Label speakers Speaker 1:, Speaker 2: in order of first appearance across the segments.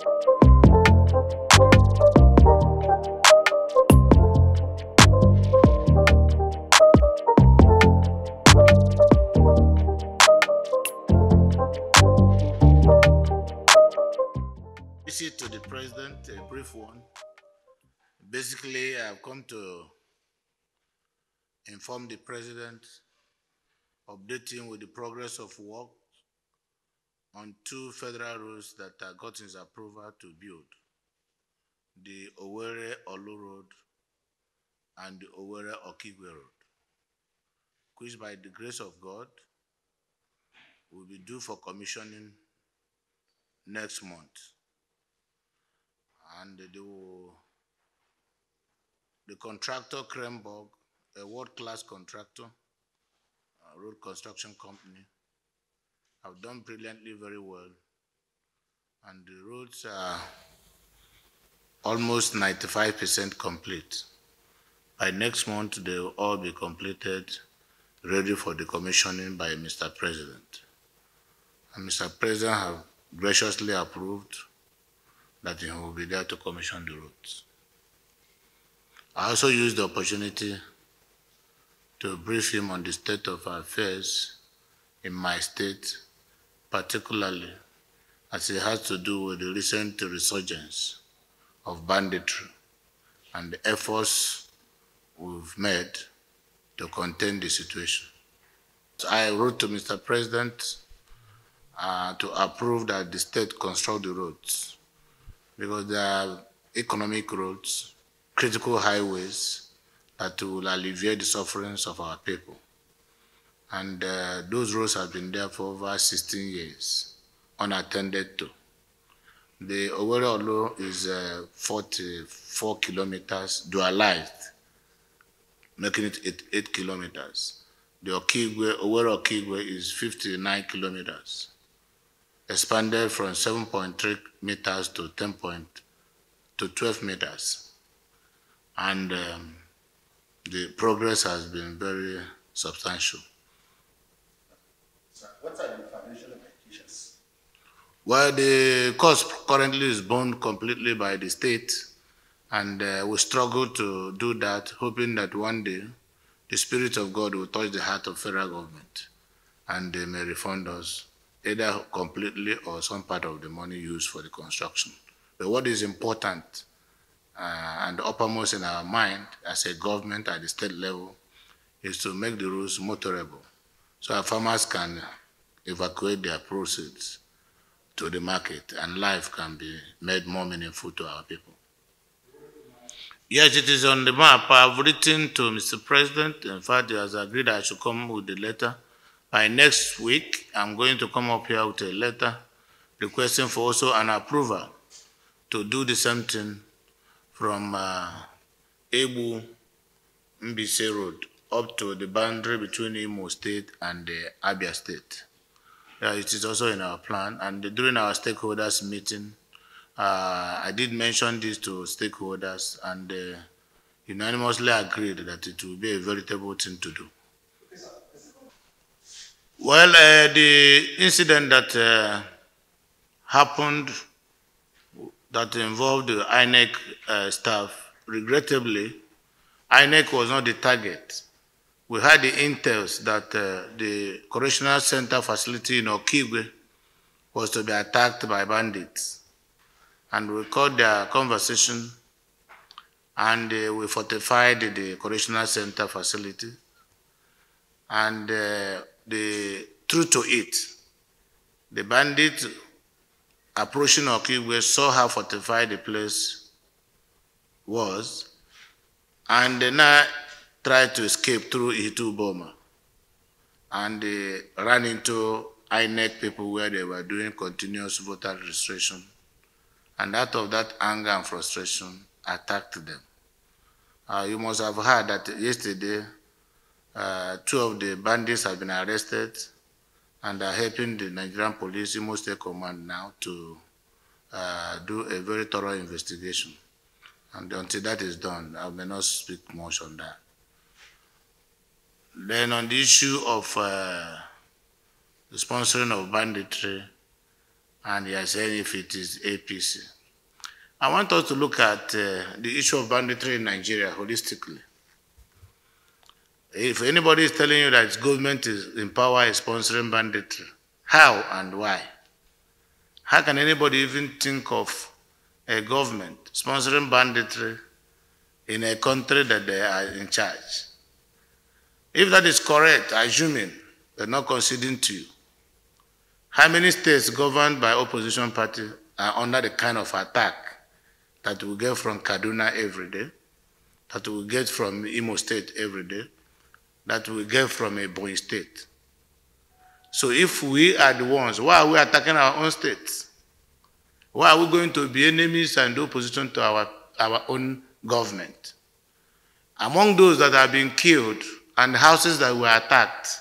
Speaker 1: Visit to the president, a brief one. Basically, I've come to inform the president, update him with the progress of work on two federal roads that are gotten his approval to build, the Owerri Olu Road and the Owerri Okigwe Road, which by the grace of God will be due for commissioning next month. And the contractor, Kremborg, a world-class contractor, road construction company, have done brilliantly very well. And the roads are almost 95% complete. By next month, they will all be completed, ready for the commissioning by Mr. President. And Mr. President have graciously approved that he will be there to commission the roads. I also used the opportunity to brief him on the state of affairs in my state, particularly as it has to do with the recent resurgence of banditry and the efforts we've made to contain the situation. So I wrote to Mr. President to approve that the state construct the roads, because they are economic roads, critical highways that will alleviate the sufferings of our people. And those roads have been there for over 16 years, unattended to. The Owerri Olu is 44 kilometers dualized, making it 8 kilometers. The Owerri Okigwe is 59 kilometers, expanded from 7.3 meters to 12 meters. And the progress has been very substantial.
Speaker 2: So what are the financial implications?
Speaker 1: Well, the cost currently is borne completely by the state, and we struggle to do that, hoping that one day the Spirit of God will touch the heart of federal government and they may refund us either completely or some part of the money used for the construction. But what is important and uppermost in our mind as a government at the state level is to make the roads motorable so our farmers can evacuate their proceeds to the market and life can be made more meaningful to our people. Yes, it is on the map. I've written to Mr. President. In fact, he has agreed I should come with the letter. By next week, I'm going to come up here with a letter requesting for also an approval to do the same thing from Ebu Mbise Road up to the boundary between Imo State and Abia State. It is also in our plan. And during our stakeholders meeting, I did mention this to stakeholders, and they unanimously agreed that it will be a veritable thing to do. Well, the incident that happened that involved the INEC staff, regrettably, INEC was not the target. We had the intels that the correctional center facility in Okigwe was to be attacked by bandits. And we caught their conversation and we fortified the correctional center facility. And the truth to it, the bandits approaching Okigwe saw how fortified the place was, and they now tried to escape through Itu Boma. And they ran into INEC people where they were doing continuous voter registration. And out of that anger and frustration, attacked them. You must have heard that yesterday, 2 of the bandits have been arrested and are helping the Nigerian Police, Imo State Command now, to do a very thorough investigation. And until that is done, I may not speak much on that. Then on the issue of the sponsoring of banditry, and you are saying if it is APC. I want us to look at the issue of banditry in Nigeria holistically. If anybody is telling you that government is in power is sponsoring banditry, how and why? How can anybody even think of a government sponsoring banditry in a country that they are in charge? If that is correct, assuming they're not conceding to you, how many states governed by opposition party are under the kind of attack that we get from Kaduna every day, that we get from Imo State every day, that we get from Ebonyi State? So if we are the ones, why are we attacking our own states? Why are we going to be enemies and opposition to our own government? Among those that are being killed and houses that were attacked,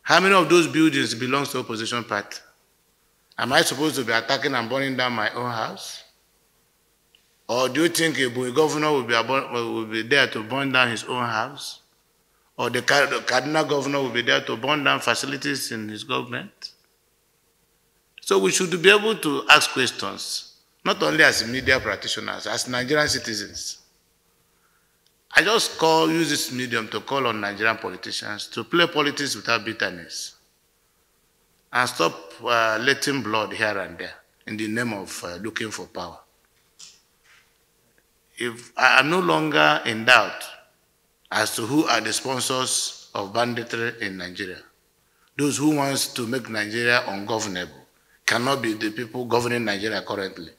Speaker 1: how many of those buildings belongs to opposition party? Am I supposed to be attacking and burning down my own house? Or do you think a governor will be there to burn down his own house? Or the Kaduna governor will be there to burn down facilities in his government? So we should be able to ask questions, not only as media practitioners, as Nigerian citizens. I just use this medium to call on Nigerian politicians to play politics without bitterness and stop letting blood here and there in the name of looking for power. If I am no longer in doubt as to who are the sponsors of banditry in Nigeria, those who want to make Nigeria ungovernable cannot be the people governing Nigeria currently.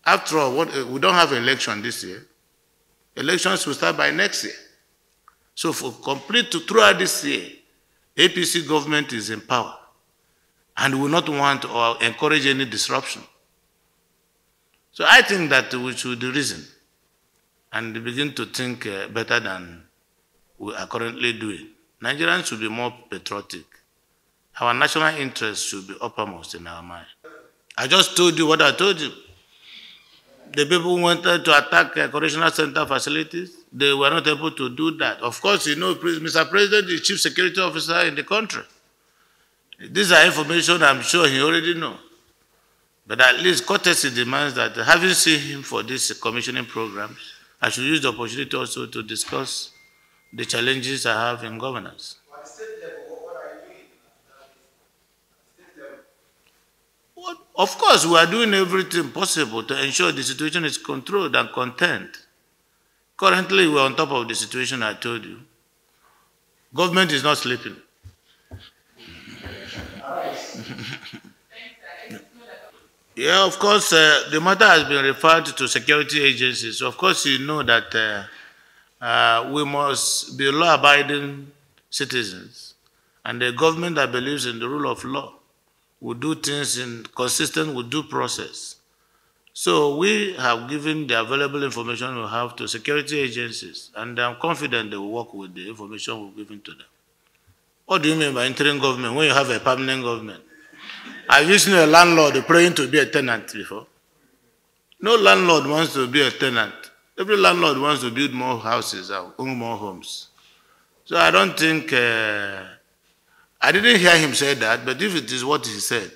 Speaker 1: After all, we don't have an election this year. Elections will start by next year. So throughout this year, APC government is in power and will not want or encourage any disruption. So I think that we should reason and begin to think better than we are currently doing. Nigerians should be more patriotic. Our national interests should be uppermost in our mind. I just told you what I told you. The people who wanted to attack correctional center facilities, they were not able to do that. Of course, you know, Mr. President is chief security officer in the country. These are information I'm sure he already knows. But at least courtesy demands that having seen him for these commissioning programs, I should use the opportunity also to discuss the challenges I have in governance.
Speaker 2: At the state level, what are you doing? State level.
Speaker 1: Of course, we are doing everything possible to ensure the situation is controlled and contained. Currently, we are on top of the situation I told you. Government is not sleeping. Yeah, of course, the matter has been referred to security agencies. Of course, you know that we must be law-abiding citizens, and the government that believes in the rule of law will do things consistent with due process. So we have given the available information we have to security agencies, and I'm confident they will work with the information we've given to them. What do you mean by interim government when you have a permanent government? Have you seen a landlord praying to be a tenant before? No landlord wants to be a tenant. Every landlord wants to build more houses or own more homes. So I don't think, I didn't hear him say that, but if it is what he said.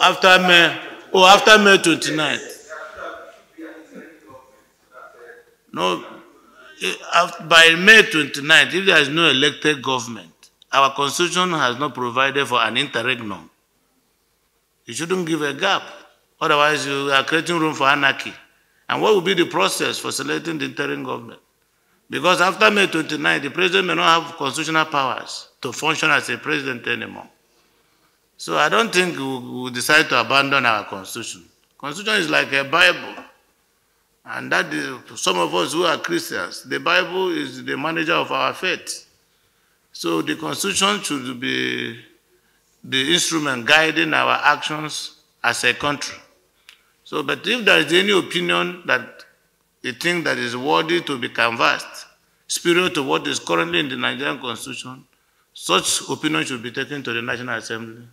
Speaker 1: After May 29th. No, by May 29th, if there is no elected government, our constitution has not provided for an interregnum. You shouldn't give a gap. Otherwise, you are creating room for anarchy. And what will be the process for selecting the interim government? Because after May 29, the president may not have constitutional powers to function as a president anymore. So I don't think we will decide to abandon our constitution. Constitution is like a Bible. And that is, some of us who are Christians, the Bible is the manager of our faith. So the Constitution should be the instrument guiding our actions as a country. So, but if there is any opinion that you think that is worthy to be canvassed, superior to what is currently in the Nigerian Constitution, such opinion should be taken to the National Assembly,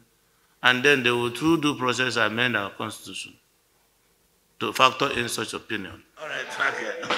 Speaker 1: and then they will, through due process, amend our Constitution to factor in such opinion. All right, thank you.